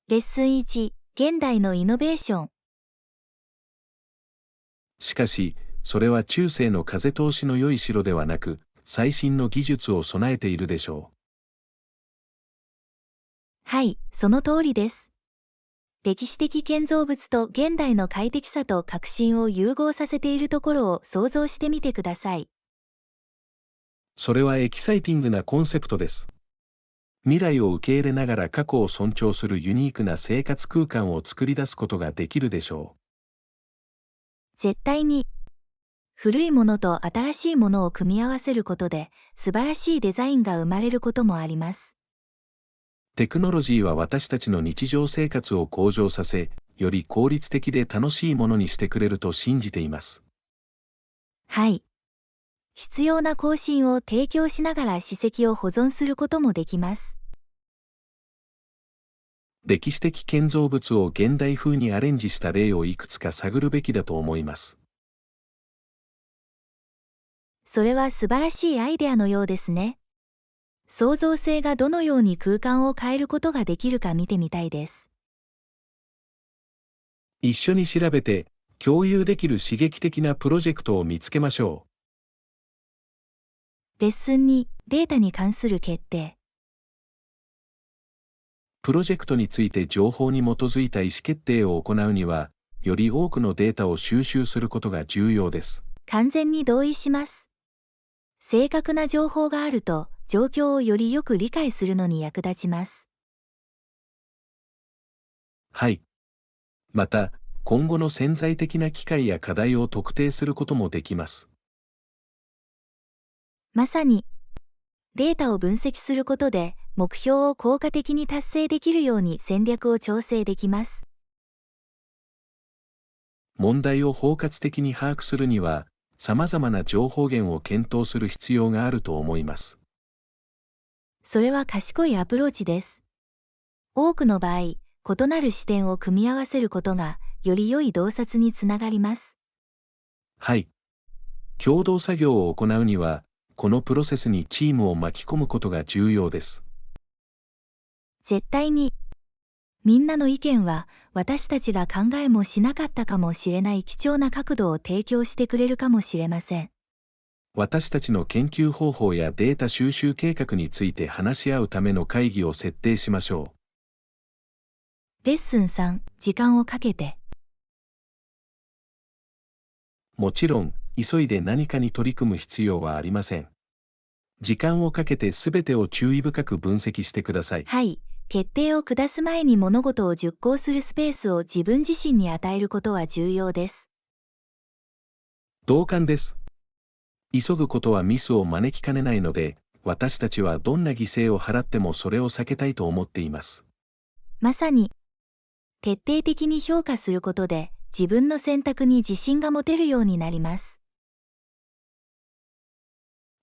レッスン1、現代のイノベーション。しかし、それは中世の風通しの良い城ではなく、最新の技術を備えているでしょはい、その通りです。歴史的建造物と現代の快適さと革新を融合させているところを想像してみてください。う。それはエキサイティングなコンセプトです。未来を受け入れながら過去を尊重するユニークな生活空間を作り出すことができるでしょ絶対に。古いものと新しいものを組み合わせることで素晴らしいデザインが生まれることもあります。う。テクノロジーは私たちの日常生活を向上させ、より効率的で楽しいものにしてくれると信じています。はい。必要な更新を提供しながら史跡を保存することもできます。歴史的建造物を現代風にアレンジした例をいくつか探るべきだと思います。それは素晴らしいアイデアのようですね。創造性がどのように空間を変えることができるか見てみたいです。一緒に調べて、共有できる刺激的なプロジェクトを見つけましょレッスン2、データに関する決定。プロジェクトについて情報に基づいた意思決定を行うには、より多くのデータを収集することが重要です。完全に同意します。正確な情報があると、状況をよりよく理解するのに役立ちます。はい。また、今後の潜在的な機会や課題を特定することもできます。まさに、データを分析することで、目標を効果的に達成できるように戦略を調整できます。問題を包括的に把握するには、様々な情報源を検討する必要があると思います。それは賢いアプローチです。多くの場合、異なる視点を組み合わせることが、より良い洞察につながります。はい。共同作業を行うには、このプロセスにチームを巻き込むことが重要です。絶対に。みんなの意見は、私たちが考えもしなかったかもしれない貴重な角度を提供してくれるかもしれません。私たちの研究方法やデータ収集計画について話し合うための会議を設定しましょレッスン3、時間をかけて。う。もちろん、急いで何かに取り組む必要はありません。時間をかけてすべてを注意深く分析してください。はい。決定を下す前に物事を熟考するスペースを自分自身に与えることは重要です。同感です。急ぐことはミスを招きかねないので、私たちはどんな犠牲を払ってもそれを避けたいと思っています。まさに、徹底的に評価することで、自分の選択に自信が持てるようになります。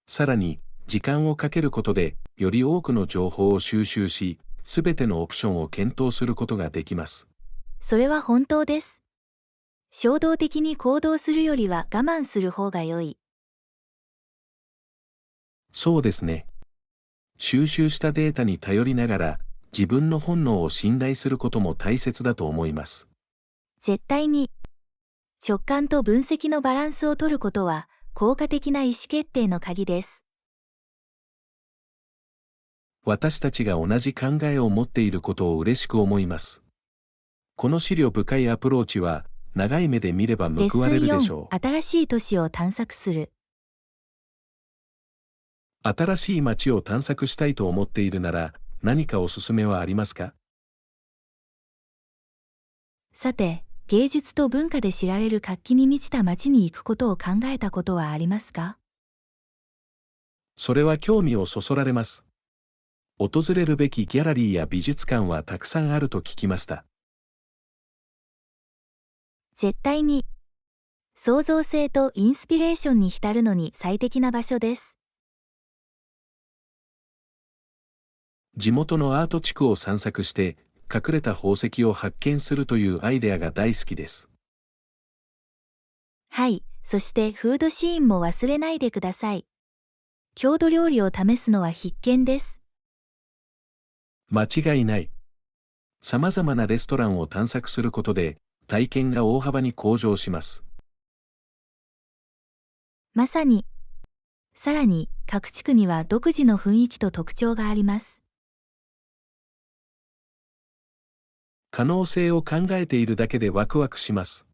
さらに、時間をかけることで、より多くの情報を収集し、すべてのオプションを検討することができます。それは本当です。衝動的に行動するよりは我慢する方が良い。そうですね。収集したデータに頼りながら、自分の本能を信頼することも大切だと思います。絶対に。直感と分析のバランスを取ることは、効果的な意思決定の鍵です。私たちが同じ考えを持っていることを嬉しく思います。この資料深いアプローチは、長い目で見れば報われるでしょう。新しい都市を探索する。新しい街を探索したいと思っているなら、何かおすすめはありますか？さて、芸術と文化で知られる活気に満ちた街に行くことを考えたことはありますか？それは興味をそそられます。訪れるべきギャラリーや美術館はたくさんあると聞きました。絶対に。創造性とインスピレーションに浸るのに最適な場所です。地元のアート地区を散策して、隠れた宝石を発見するというアイデアが大好きです。はい、そしてフードシーンも忘れないでください。郷土料理を試すのは必見です。間違いない。様々なレストランを探索することで、体験が大幅に向上します。まさに。さらに、各地区には独自の雰囲気と特徴があります。可能性を考えているだけでワクワクします。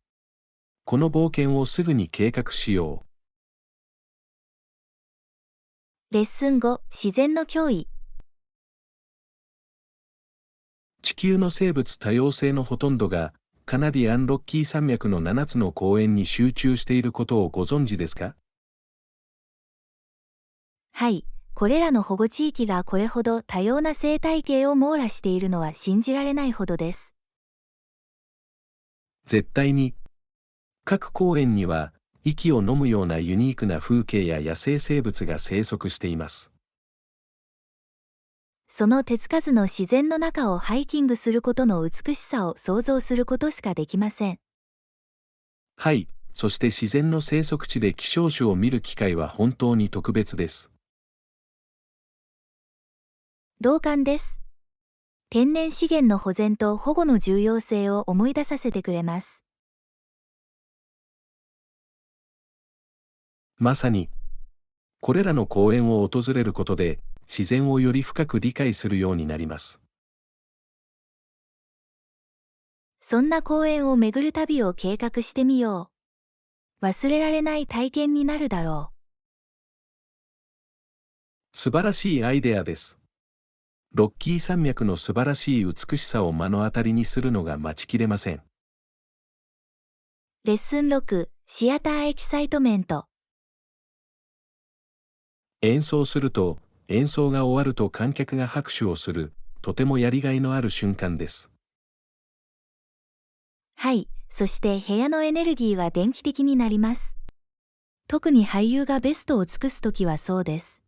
この冒険をすぐに計画しよう。レッスン5、自然の脅威。地球の生物多様性のほとんどが、カナディアンロッキー山脈の7つの公園に集中していることをご存知ですか？はい、これらの保護地域がこれほど多様な生態系を網羅しているのは信じられないほどです。絶対に。各公園には、息を飲むようなユニークな風景や野生生物が生息しています。その手つかずの自然の中をハイキングすることの美しさを想像することしかできません。はい、そして自然の生息地で希少種を見る機会は本当に特別です。同感です。天然資源の保全と保護の重要性を思い出させてくれます。まさに、これらの公園を訪れることで、自然をより深く理解するようになります。そんな公園を巡る旅を計画してみよう。忘れられない体験になるだろう。素晴らしいアイデアです。ロッキー山脈の素晴らしい美しさを目の当たりにするのが待ちきれません。レッスン6、シアターエキサイトメント。演奏すると、演奏が終わると観客が拍手をする、とてもやりがいのある瞬間です。はい、そして部屋のエネルギーは電気的になります。特に俳優がベストを尽くすときはそうです。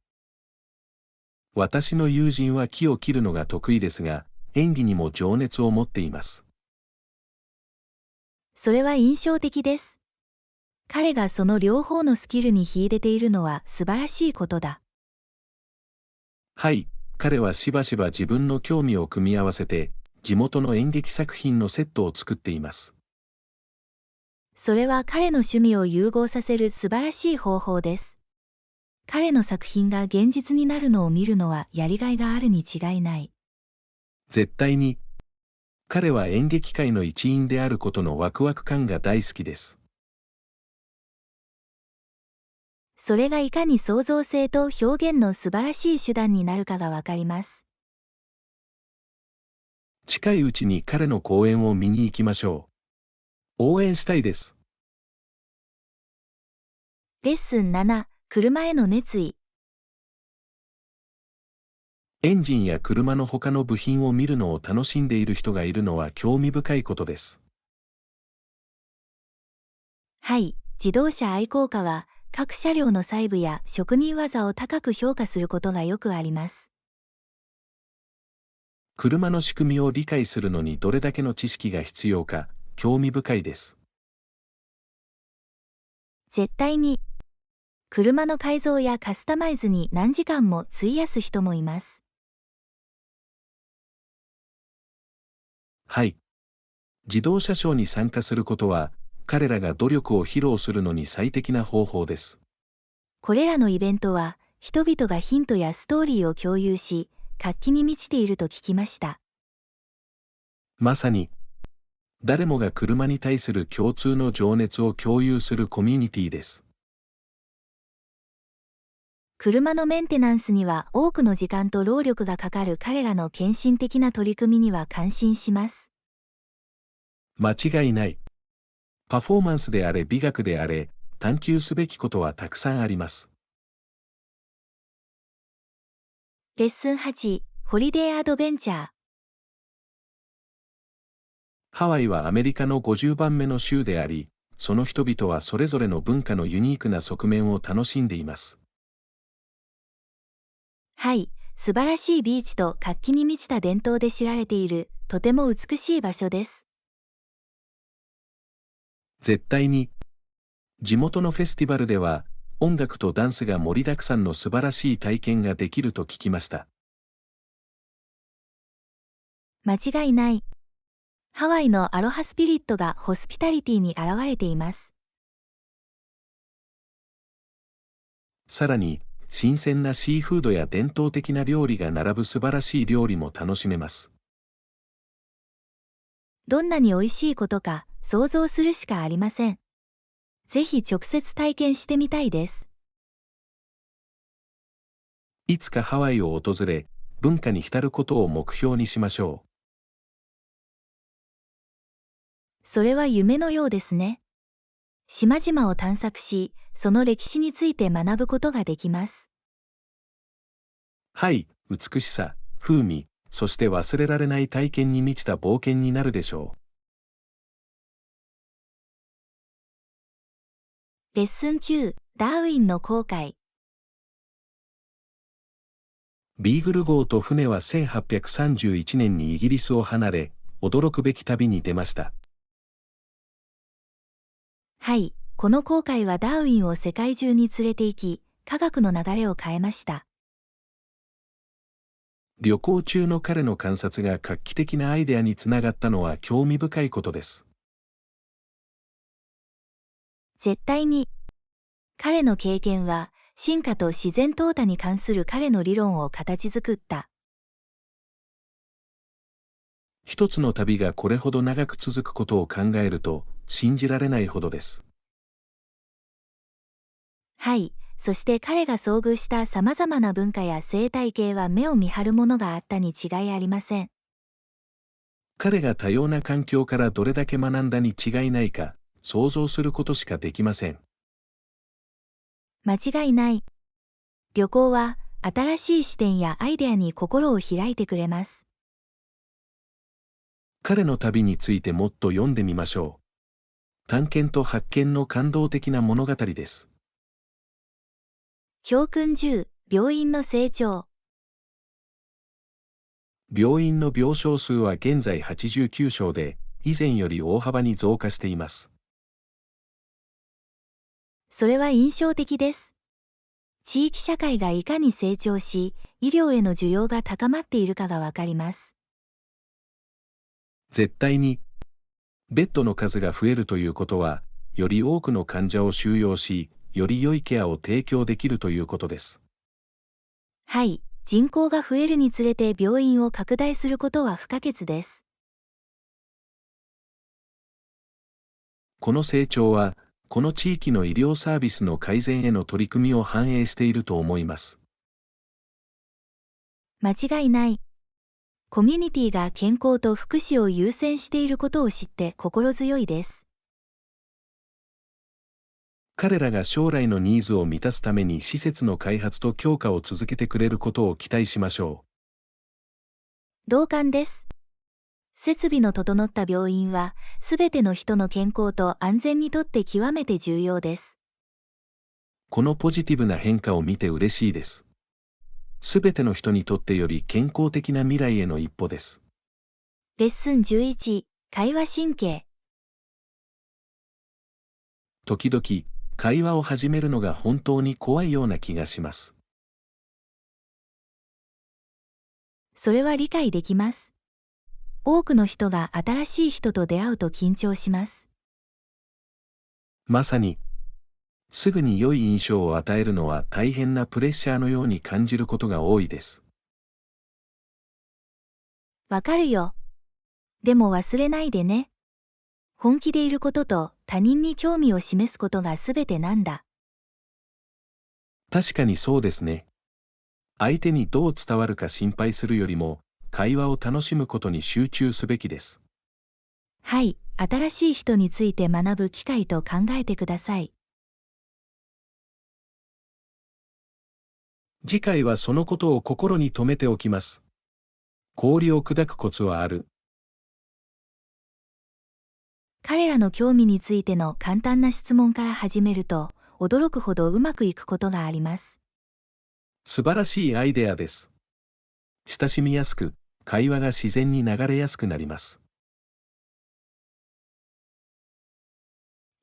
私の友人は木を切るのが得意ですが、演技にも情熱を持っています。それは印象的です。彼がその両方のスキルに秀でているのは素晴らしいことだ。はい、彼はしばしば自分の興味を組み合わせて、地元の演劇作品のセットを作っています。それは彼の趣味を融合させる素晴らしい方法です。彼の作品が現実になるのを見るのはやりがいがあるに違いない。絶対に。彼は演劇界の一員であることのワクワク感が大好きです。それがいかに創造性と表現の素晴らしい手段になるかがわかります。近いうちに彼の公演を見に行きましょう。応援したいです。レッスン7、車への熱意。エンジンや車の他の部品を見るのを楽しんでいる人がいるのは興味深いことです。はい、自動車愛好家は各車両の細部や職人技を高く評価することがよくあります。車の仕組みを理解するのにどれだけの知識が必要か、興味深いです。絶対に。車の改造やカスタマイズに何時間も費やす人もいます。はい。自動車ショーに参加することは、彼らが努力を披露するのに最適な方法です。これらのイベントは、人々がヒントやストーリーを共有し、活気に満ちていると聞きました。まさに、誰もが車に対する共通の情熱を共有するコミュニティです。車のメンテナンスには多くの時間と労力がかかる彼らの献身的な取り組みには感心します。間違いない。パフォーマンスであれ美学であれ、探求すべきことはたくさんあります。レッスン8、ホリデーアドベンチャー。ハワイはアメリカの50番目の州であり、その人々はそれぞれの文化のユニークな側面を楽しんでいます。はい、素晴らしいビーチと活気に満ちた伝統で知られている、とても美しい場所です。絶対に。地元のフェスティバルでは、音楽とダンスが盛りだくさんの素晴らしい体験ができると聞きました。間違いない。ハワイのアロハスピリットがホスピタリティに現れています。さらに、新鮮なシーフードや伝統的な料理が並ぶ素晴らしい料理も楽しめます。どんなに美味しいことか想像するしかありません。ぜひ直接体験してみたいです。いつかハワイを訪れ、文化に浸ることを目標にしましょう。それは夢のようですね。島々を探索し、その歴史について学ぶことができます。はい、美しさ、風味、そして忘れられない体験に満ちた冒険になるでしょう。レッスン9、ダーウィンの航海。ビーグル号と船は1831年にイギリスを離れ、驚くべき旅に出ました。はい、この航海はダーウィンを世界中に連れて行き、科学の流れを変えました。旅行中の彼の観察が画期的なアイデアにつながったのは興味深いことです。絶対に。彼の経験は、進化と自然淘汰に関する彼の理論を形作った。一つの旅がこれほど長く続くことを考えると、信じられないほどです。はい、そして彼が遭遇した様々な文化や生態系は目を見張るものがあったに違いありません。彼が多様な環境からどれだけ学んだに違いないか、想像することしかできません。間違いない。旅行は、新しい視点やアイデアに心を開いてくれます。彼の旅についてもっと読んでみましょう。探検と発見の感動的な物語です。教訓10、病院の成長。病院の病床数は現在89床で、以前より大幅に増加しています。それは印象的です。地域社会がいかに成長し、医療への需要が高まっているかがわかります。絶対に、ベッドの数が増えるということは、より多くの患者を収容し、より良いケアを提供できるということです。はい、人口が増えるにつれて病院を拡大することは不可欠です。この成長は、この地域の医療サービスの改善への取り組みを反映していると思います。間違いない。コミュニティが健康と福祉を優先していることを知って心強いです。彼らが将来のニーズを満たすために施設の開発と強化を続けてくれることを期待しましょう。同感です。設備の整った病院は、すべての人の健康と安全にとって極めて重要です。このポジティブな変化を見て嬉しいです。すべての人にとってより健康的な未来への一歩です。レッスン11、会話神経。時々、会話を始めるのが本当に怖いような気がします。それは理解できます。多くの人が新しい人と出会うと緊張します。まさに、すぐに良い印象を与えるのは大変なプレッシャーのように感じることが多いです。わかるよ。でも忘れないでね。本気でいることと他人に興味を示すことがすべてなんだ。確かにそうですね。相手にどう伝わるか心配するよりも、会話を楽しむことに集中すべきです。はい、新しい人について学ぶ機会と考えてください。次回はそのことを心に留めておきます。氷を砕くコツはある。彼らの興味についての簡単な質問から始めると、驚くほどうまくいくことがあります。素晴らしいアイデアです。親しみやすく、会話が自然に流れやすくなります。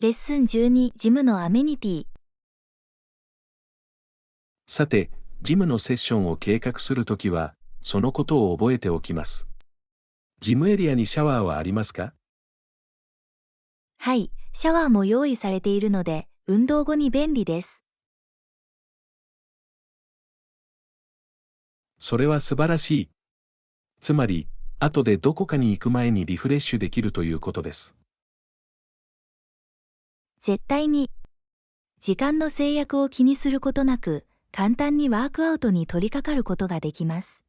レッスン12、ジムのアメニティ。さて、ジムのセッションを計画するときは、そのことを覚えておきます。ジムエリアにシャワーはありますか？はい、シャワーも用意されているので、運動後に便利です。それは素晴らしい。つまり、後でどこかに行く前にリフレッシュできるということです。絶対に。時間の制約を気にすることなく、簡単にワークアウトに取り掛かることができます。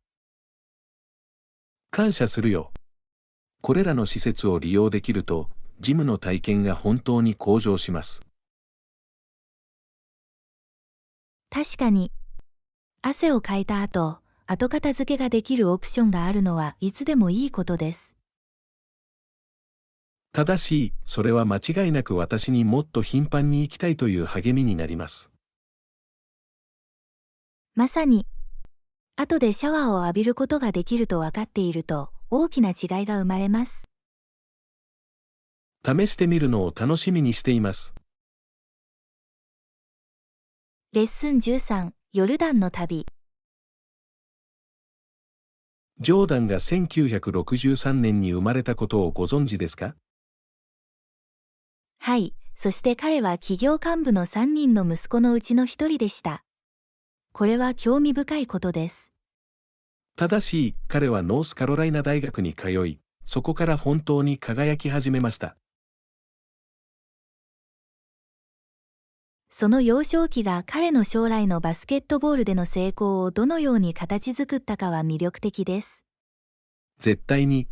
感謝するよ。これらの施設を利用できると、ジムの体験が本当に向上します。確かに。汗をかいた後片付けができるオプションがあるのはいつでもいいことです。ただし、それは間違いなく私にもっと頻繁に行きたいという励みになります。まさに。後でシャワーを浴びることができると分かっていると、大きな違いが生まれます。試してみるのを楽しみにしています。レッスン13、ヨルダンの旅。ジョーダンが1963年に生まれたことをご存知ですか？はい、そして彼は企業幹部の3人の息子のうちの1人でした。これは興味深いことです。ただし、彼はノースカロライナ大学に通い、そこから本当に輝き始めました。その幼少期が彼の将来のバスケットボールでの成功をどのように形作ったかは魅力的です。絶対に。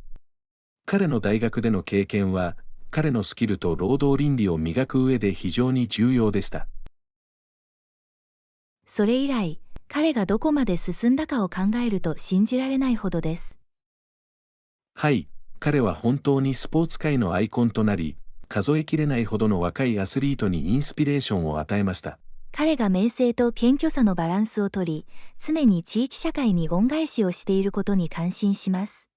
彼の大学での経験は、彼のスキルと労働倫理を磨く上で非常に重要でした。それ以来、彼がどこまで進んだかを考えると信じられないほどです。はい、彼は本当にスポーツ界のアイコンとなり、数えきれないほどの若いアスリートにインスピレーションを与えました。彼が名声と謙虚さのバランスをとり、常に地域社会に恩返しをしていることに感心します。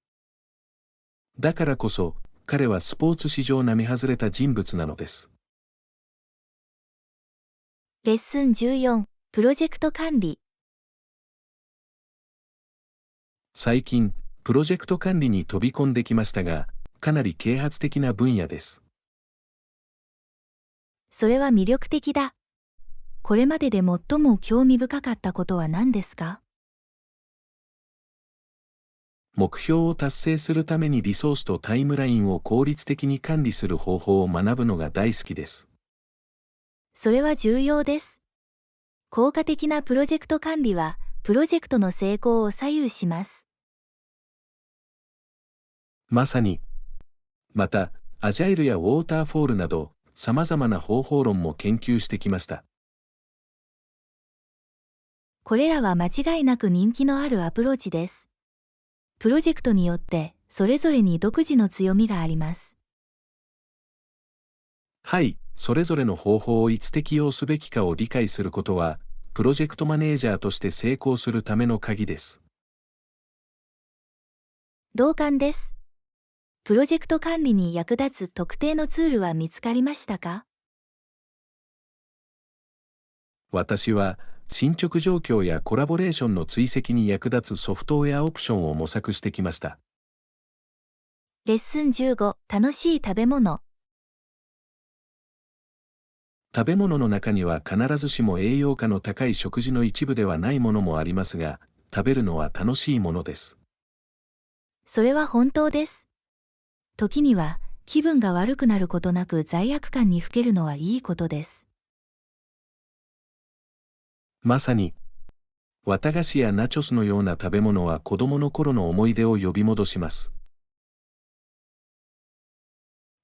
だからこそ、彼はスポーツ史上並外れた人物なのです。レッスン14、プロジェクト管理。最近、プロジェクト管理に飛び込んできましたが、かなり啓発的な分野です。それは魅力的だ。これまでで最も興味深かったことは何ですか？目標を達成するためにリソースとタイムラインを効率的に管理する方法を学ぶのが大好きです。それは重要です。効果的なプロジェクト管理は、プロジェクトの成功を左右します。まさに。また、アジャイルやウォーターフォールなど、様々な方法論も研究してきました。これらは間違いなく人気のあるアプローチです。プロジェクトによって、それぞれに独自の強みがあります。はい、それぞれの方法をいつ適用すべきかを理解することは、プロジェクトマネージャーとして成功するための鍵です。同感です。プロジェクト管理に役立つ特定のツールは見つかりましたか？私は、進捗状況やコラボレーションの追跡に役立つソフトウェアオプションを模索してきました。レッスン15、楽しい食べ物。食べ物の中には必ずしも栄養価の高い食事の一部ではないものもありますが、食べるのは楽しいものです。それは本当です。時には、気分が悪くなることなく罪悪感にふけるのはいいことです。まさに、綿菓子やナチョスのような食べ物は子供の頃の思い出を呼び戻します。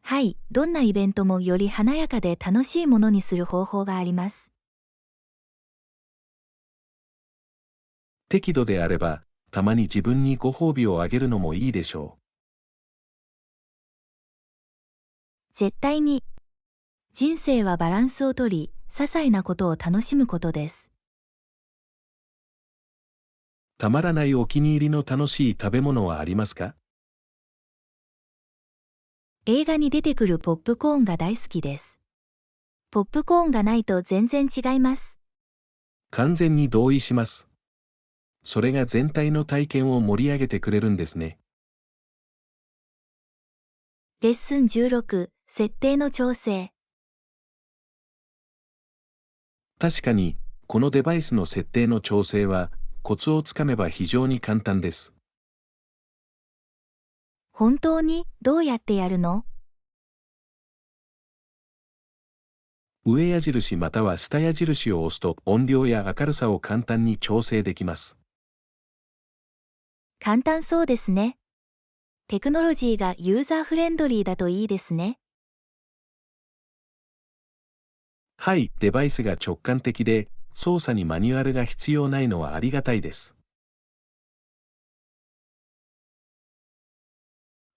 はい、どんなイベントもより華やかで楽しいものにする方法があります。適度であれば、たまに自分にご褒美をあげるのもいいでしょ絶対に。人生はバランスをとり、些細なことを楽しむことです。う。たまらないお気に入りの楽しい食べ物はありますか？映画に出てくるポップコーンが大好きです。ポップコーンがないと全然違います。完全に同意します。それが全体の体験を盛り上げてくれるんですね。レッスン16、設定の調整。確かに、このデバイスの設定の調整は、コツをつかめば非常に簡単です。本当にどうやってやるの？上矢印または下矢印を押すと音量や明るさを簡単に調整できます。簡単そうですね。テクノロジーがユーザーフレンドリーだといいですね。はい、デバイスが直感的で、操作にマニュアルが必要ないのはありがたいです。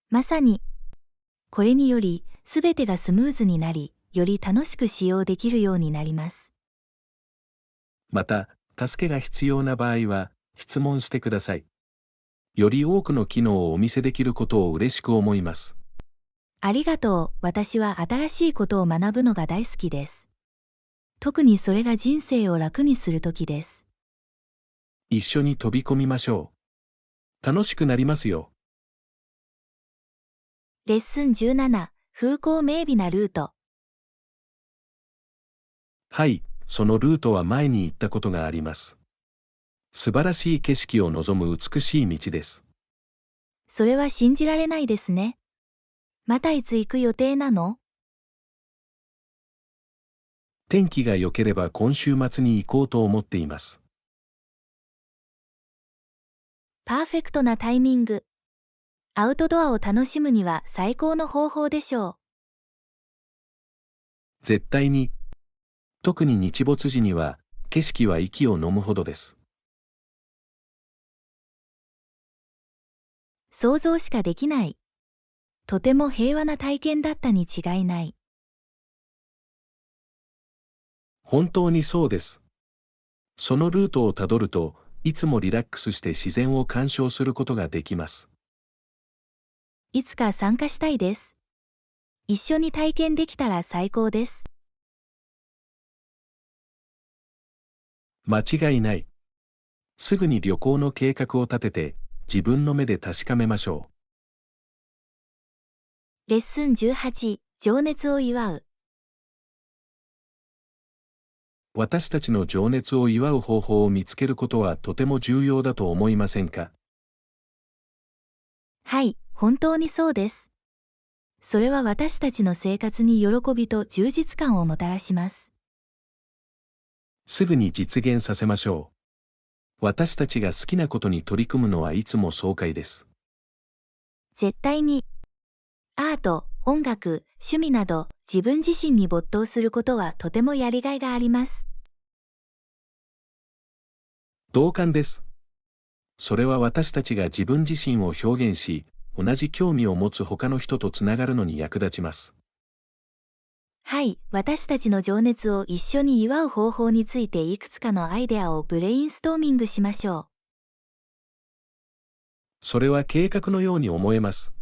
まさに、これにより、すべてがスムーズになり、より楽しく使用できるようになります。また、助けが必要な場合は、質問してください。より多くの機能をお見せできることを嬉しく思います。ありがとう。私は新しいことを学ぶのが大好きです。特にそれが人生を楽にするときです。一緒に飛び込みましょう。楽しくなりますよ。レッスン17、風光明媚なルート。はい、そのルートは前に行ったことがあります。素晴らしい景色を望む美しい道です。それは信じられないですね。またいつ行く予定なの？天気が良ければ今週末に行こうと思っています。パーフェクトなタイミング。アウトドアを楽しむには最高の方法でしょう。絶対に。特に日没時には、景色は息を飲むほどです。想像しかできない。とても平和な体験だったに違いない。本当にそうです。そのルートをたどると、いつもリラックスして自然を鑑賞することができます。いつか参加したいです。一緒に体験できたら最高です。間違いない。すぐに旅行の計画を立てて、自分の目で確かめましょレッスン18、情熱を祝う。私たちの情熱を祝う方法を見つけることはとても重要だと思いませんか？はい、本当にそうです。それは私たちの生活に喜びと充実感をもたらします。すぐに実現させましょう。私たちが好きなことに取り組むのはいつも爽快です。絶対に。アート、音楽、趣味など自分自身に没頭することはとてもやりがいがあります。同感です。それは私たちが自分自身を表現し、同じ興味を持つ他の人とつながるのに役立ちます。はい、私たちの情熱を一緒に祝う方法についていくつかのアイデアをブレインストーミングしましょう。それは計画のように思えます。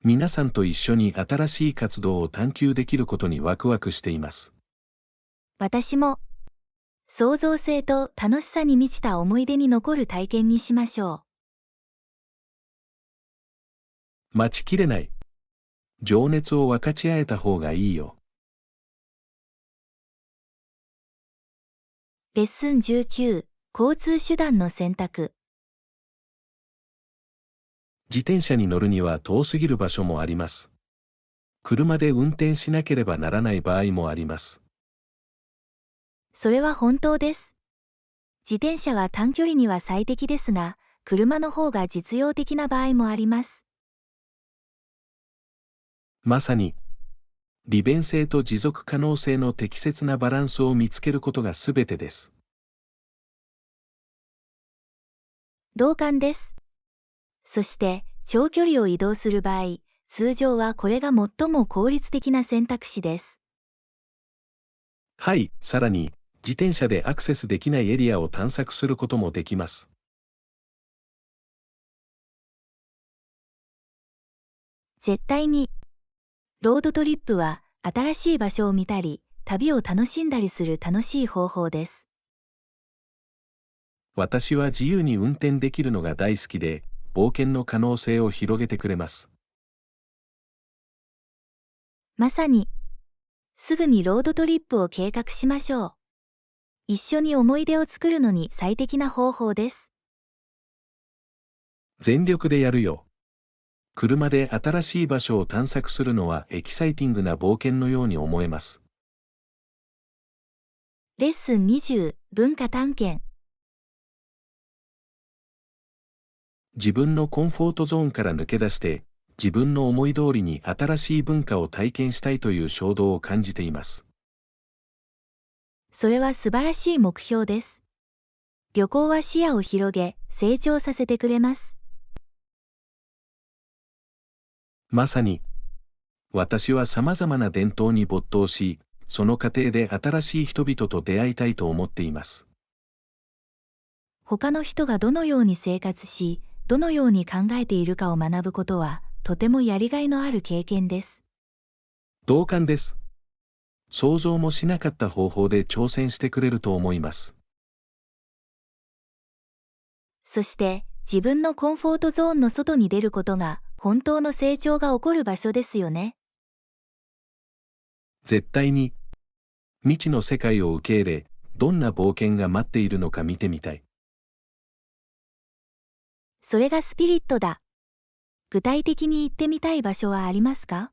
皆さんと一緒に新しい活動を探求できることにワクワクしています。私も、創造性と楽しさに満ちた思い出に残る体験にしましょう。待ちきれない。情熱を分かち合えた方がいいよ。レッスン19、交通手段の選択。自転車に乗るには遠すぎる場所もあります。車で運転しなければならない場合もあります。それは本当です。自転車は短距離には最適ですが、車の方が実用的な場合もあります。まさに、利便性と持続可能性の適切なバランスを見つけることがすべてです。同感です。そして、長距離を移動する場合、通常はこれが最も効率的な選択肢です。はい、さらに、自転車でアクセスできないエリアを探索することもできます。絶対に。ロードトリップは、新しい場所を見たり、旅を楽しんだりする楽しい方法です。私は自由に運転できるのが大好きで、冒険の可能性を広げてくれます。まさに、すぐにロードトリップを計画しましょう。一緒に思い出を作るのに最適な方法です。全力でやるよ。車で新しい場所を探索するのはエキサイティングな冒険のように思えます。レッスン20、文化探検。自分のコンフォートゾーンから抜け出して、自分の思い通りに新しい文化を体験したいという衝動を感じています。それは素晴らしい目標です。旅行は視野を広げ、成長させてくれます。まさに、私は様々な伝統に没頭し、その過程で新しい人々と出会いたいと思っています。他の人がどのように生活し、どのように考えているかを学ぶことは、とてもやりがいのある経験です。同感です。想像もしなかった方法で挑戦してくれると思います。そして、自分のコンフォートゾーンの外に出ることが、本当の成長が起こる場所ですよね。絶対に、未知の世界を受け入れ、どんな冒険が待っているのか見てみたい。それがスピリットだ。具体的に行ってみたい場所はありますか？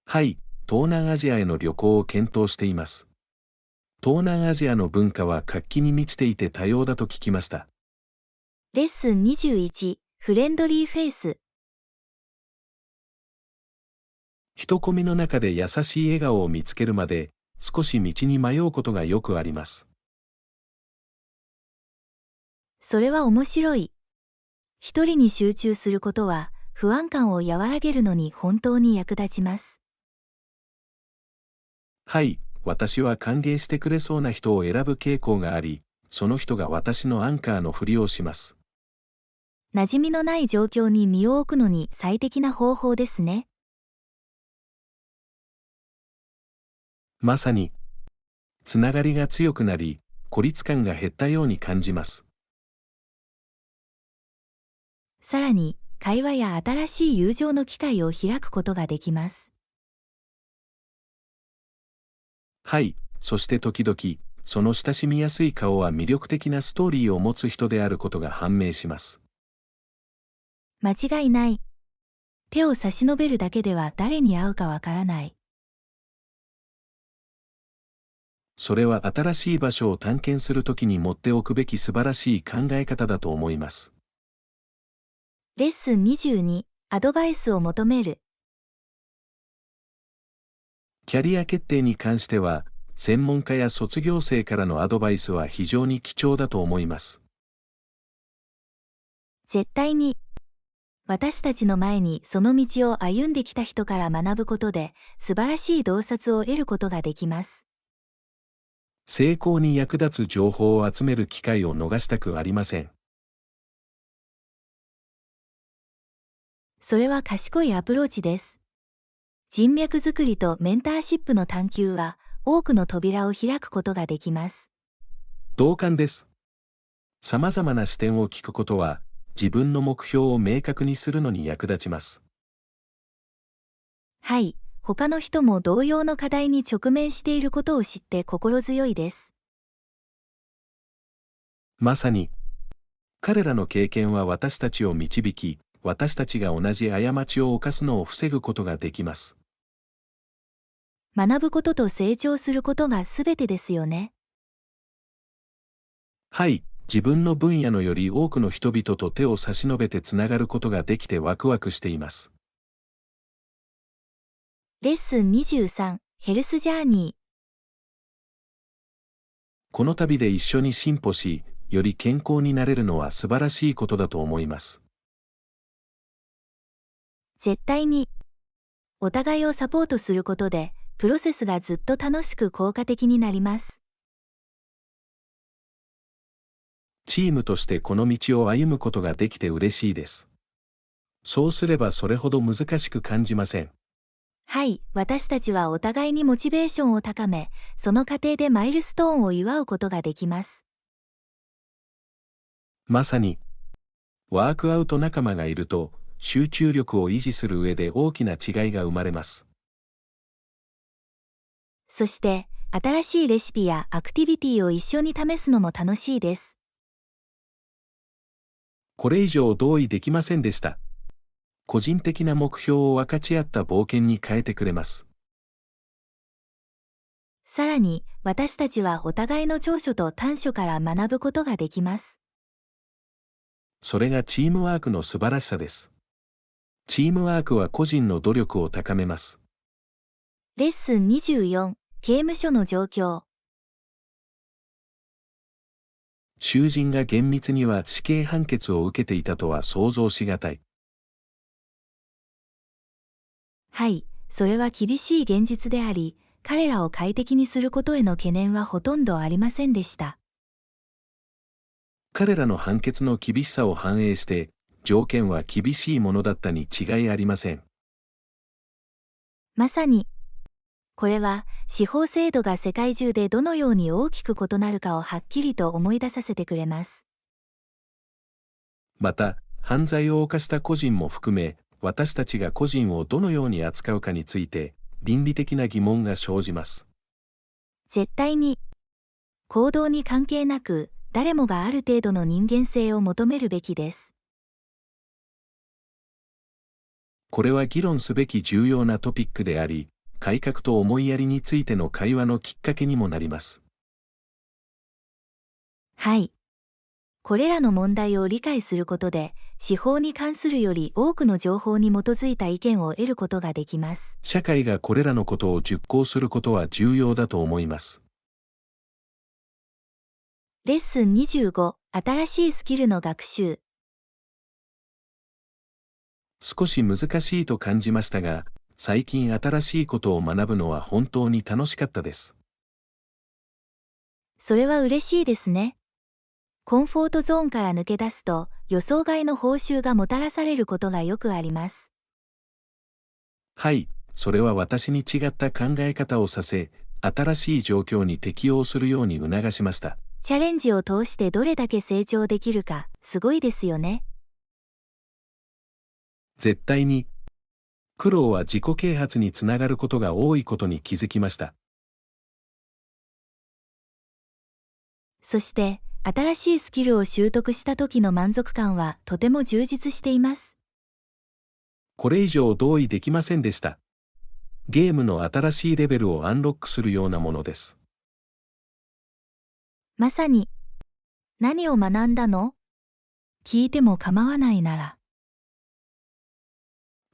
はい、東南アジアへの旅行を検討しています。東南アジアの文化は活気に満ちていて多様だと聞きました。レッスン21、フレンドリーフェイス。人混みの中で優しい笑顔を見つけるまで、少し道に迷うことがよくあります。それは面白い。一人に集中することは、不安感を和らげるのに本当に役立ちます。はい、私は歓迎してくれそうな人を選ぶ傾向があり、その人が私のアンカーのふりをします。馴染みのない状況に身を置くのに最適な方法ですね。まさに、つながりが強くなり、孤立感が減ったように感じます。さらに、会話や新しい友情の機会を開くことができます。はい、そして時々、その親しみやすい顔は魅力的なストーリーを持つ人であることが判明します。間違いない。手を差し伸べるだけでは誰に会うかわからない。それは新しい場所を探検するときに持っておくべき素晴らしい考え方だと思います。レッスン22、アドバイスを求める。キャリア決定に関しては、専門家や卒業生からのアドバイスは非常に貴重だと思います。絶対に。私たちの前にその道を歩んできた人から学ぶことで、素晴らしい洞察を得ることができます。成功に役立つ情報を集める機会を逃したくありません。それは賢いアプローチです。人脈づくりとメンターシップの探求は、多くの扉を開くことができます。同感です。様々な視点を聞くことは、自分の目標を明確にするのに役立ちます。はい、他の人も同様の課題に直面していることを知って心強いです。まさに、彼らの経験は私たちを導き、私たちが同じ過ちを犯すのを防ぐことができます。学ぶことと成長することがすべてですよね。はい、自分の分野のより多くの人々と手を差し伸べてつながることができてワクワクしています。レッスン23、ヘルスジャーニー。この旅で一緒に進歩し、より健康になれるのは素晴らしいことだと思います。絶対に。お互いをサポートすることで、プロセスがずっと楽しく効果的になります。チームとしてこの道を歩むことができて嬉しいです。そうすればそれほど難しく感じません。はい、私たちはお互いにモチベーションを高め、その過程でマイルストーンを祝うことができます。まさに、ワークアウト仲間がいると、集中力を維持する上で大きな違いが生まれます。そして、新しいレシピやアクティビティを一緒に試すのも楽しいです。これ以上同意できませんでした。個人的な目標を分かち合った冒険に変えてくれます。さらに、私たちはお互いの長所と短所から学ぶことができます。それがチームワークの素晴らしさです。チームワークは個人の努力を高めます。レッスン24、刑務所の状況。囚人が厳密には死刑判決を受けていたとは想像しがたい。はい、それは厳しい現実であり、彼らを快適にすることへの懸念はほとんどありませんでした。彼らの判決の厳しさを反映して、条件は厳しいものだったに違いありません。まさに、これは司法制度が世界中でどのように大きく異なるかをはっきりと思い出させてくれます。また、犯罪を犯した個人も含め、私たちが個人をどのように扱うかについて、倫理的な疑問が生じます。絶対に、行動に関係なく、誰もがある程度の人間性を求めるべきです。これは議論すべき重要なトピックであり、改革と思いやりについての会話のきっかけにもなります。はい。これらの問題を理解することで、司法に関するより多くの情報に基づいた意見を得ることができます。社会がこれらのことを熟考することは重要だと思います。レッスン25、新しいスキルの学習。少し難しいと感じましたが、最近新しいことを学ぶのは本当に楽しかったです。それは嬉しいですね。コンフォートゾーンから抜け出すと、予想外の報酬がもたらされることがよくあります。はい、それは私に違った考え方をさせ、新しい状況に適応するように促しました。チャレンジを通してどれだけ成長できるか、すごいですよね。絶対に。苦労は自己啓発につながることが多いことに気づきました。そして、新しいスキルを習得した時の満足感はとても充実しています。これ以上同意できませんでした。ゲームの新しいレベルをアンロックするようなものです。まさに。何を学んだの？聞いても構わないなら。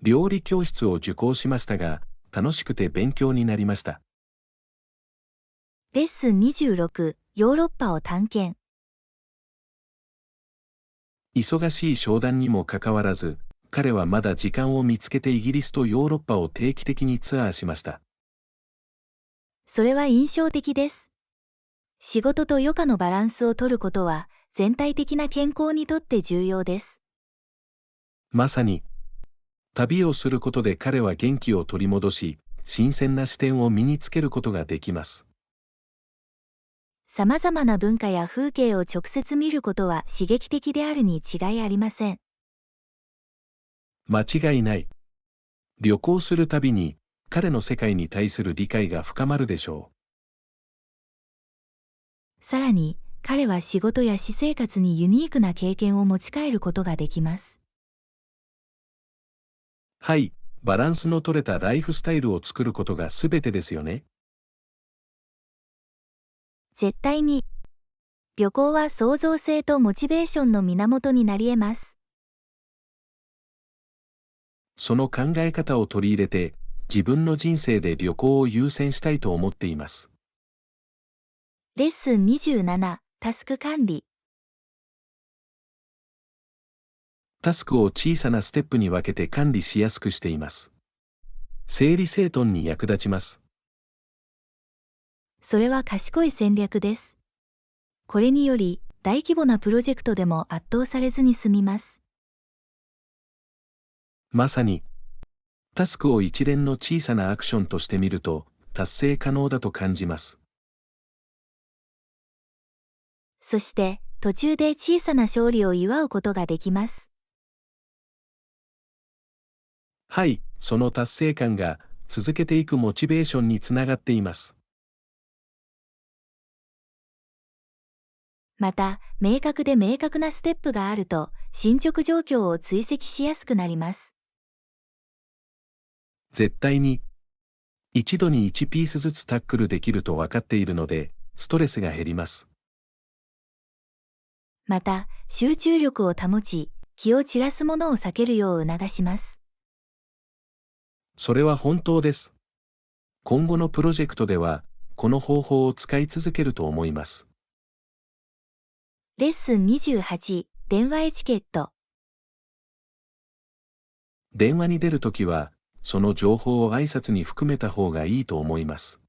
料理教室を受講しましたが、楽しくて勉強になりました。レッスン26、ヨーロッパを探検。忙しい商談にもかかわらず、彼はまだ時間を見つけてイギリスとヨーロッパを定期的にツアーしました。それは印象的です。仕事と余暇のバランスを取ることは、全体的な健康にとって重要です。まさに、旅をすることで彼は元気を取り戻し、新鮮な視点を身につけることができます。様々な文化や風景を直接見ることは刺激的であるに違いありません。間違いない。旅行するたびに、彼の世界に対する理解が深まるでしょう。さらに、彼は仕事や私生活にユニークな経験を持ち帰ることができます。はい、バランスの取れたライフスタイルを作ることが全てですよね。絶対に。旅行は創造性とモチベーションの源になり得ます。その考え方を取り入れて、自分の人生で旅行を優先したいと思っています。レッスン27、タスク管理。タスクを小さなステップに分けて管理しやすくしています。整理整頓に役立ちます。それは賢い戦略です。これにより、大規模なプロジェクトでも圧倒されずに済みます。まさに、タスクを一連の小さなアクションとして見ると、達成可能だと感じます。そして、途中で小さな勝利を祝うことができます。はい、その達成感が続けていくモチベーションにつながっています。また、明確なステップがあると、進捗状況を追跡しやすくなります。絶対に、一度に1ピースずつタックルできると分かっているので、ストレスが減ります。また、集中力を保ち、気を散らすものを避けるよう促します。それは本当です。今後のプロジェクトでは、この方法を使い続けると思います。レッスン28、電話エチケット。電話に出るときは、その情報を挨拶に含めた方がいいと思います。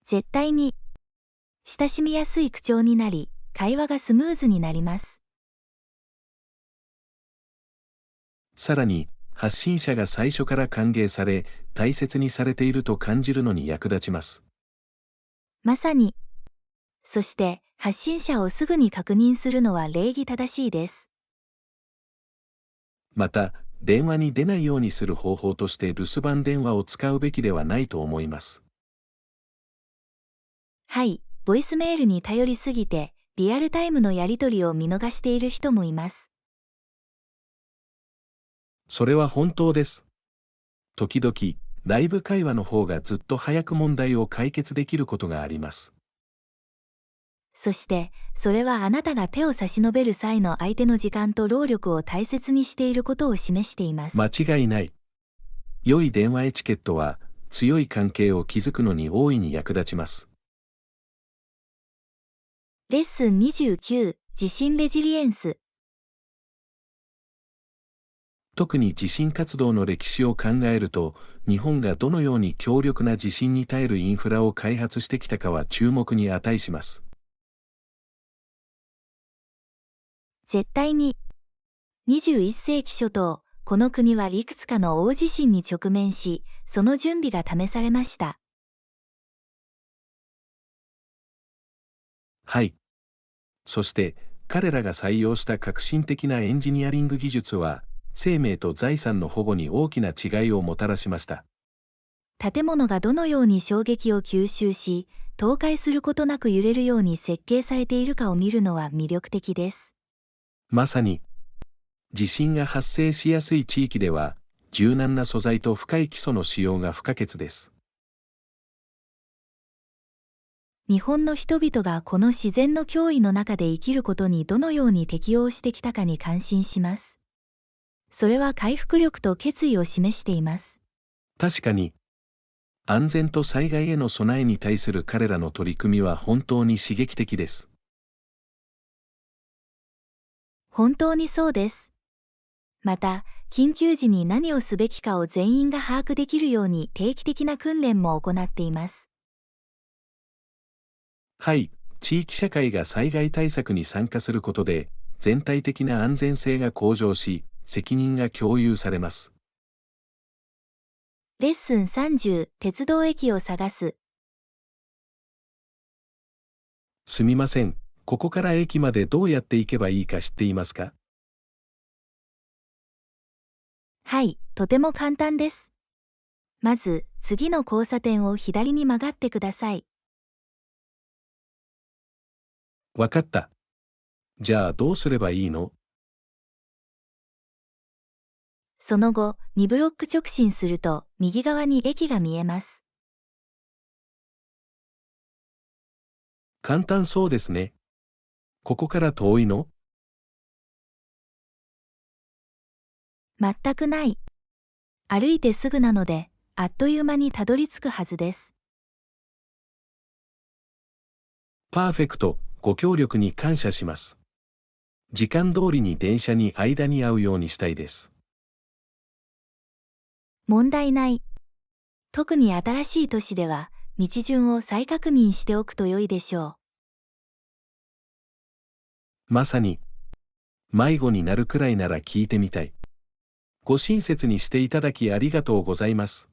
絶対に、親しみやすい口調になり、会話がスムーズになります。さらに、発信者が最初から歓迎され、大切にされていると感じるのに役立ちます。まさに。そして、発信者をすぐに確認するのは礼儀正しいです。また、電話に出ないようにする方法として留守番電話を使うべきではないと思います。はい、ボイスメールに頼りすぎて、リアルタイムのやり取りを見逃している人もいます。それは本当です。時々、ライブ会話の方がずっと早く問題を解決できることがあります。そして、それはあなたが手を差し伸べる際の相手の時間と労力を大切にしていることを示しています。間違いない。良い電話エチケットは、強い関係を築くのに大いに役立ちます。レッスン29、地震レジリエンス。特に地震活動の歴史を考えると、日本がどのように強力な地震に耐えるインフラを開発してきたかは注目に値します。絶対に。21世紀初頭、この国はいくつかの大地震に直面し、その準備が試されました。はい。そして、彼らが採用した革新的なエンジニアリング技術は、生命と財産の保護に大きな違いをもたらしました。建物がどのように衝撃を吸収し、倒壊することなく揺れるように設計されているかを見るのは魅力的です。まさに、地震が発生しやすい地域では、柔軟な素材と深い基礎の使用が不可欠です。日本の人々がこの自然の脅威の中で生きることにどのように適応してきたかに感心します。それは回復力と決意を示しています。確かに、安全と災害への備えに対する彼らの取り組みは本当に刺激的です。本当にそうです。また、緊急時に何をすべきかを全員が把握できるように定期的な訓練も行っています。はい、地域社会が災害対策に参加することで、全体的な安全性が向上し、責任が共有されます。レッスン30、鉄道駅を探す。すみません、ここから駅までどうやって行けばいいか知っていますか？はい、とても簡単です。まず、次の交差点を左に曲がってください。わかった。じゃあどうすればいいの？その後、2ブロック直進すると、右側に駅が見えます。簡単そうですね。ここから遠いの？全くない。歩いてすぐなので、あっという間にたどり着くはずです。パーフェクト、ご協力に感謝します。時間通りに電車に間に合うようにしたいです。問題ない。特に新しい都市では、道順を再確認しておくと良いでしょう。まさに、迷子になるくらいなら聞いてみたい。ご親切にしていただきありがとうございます。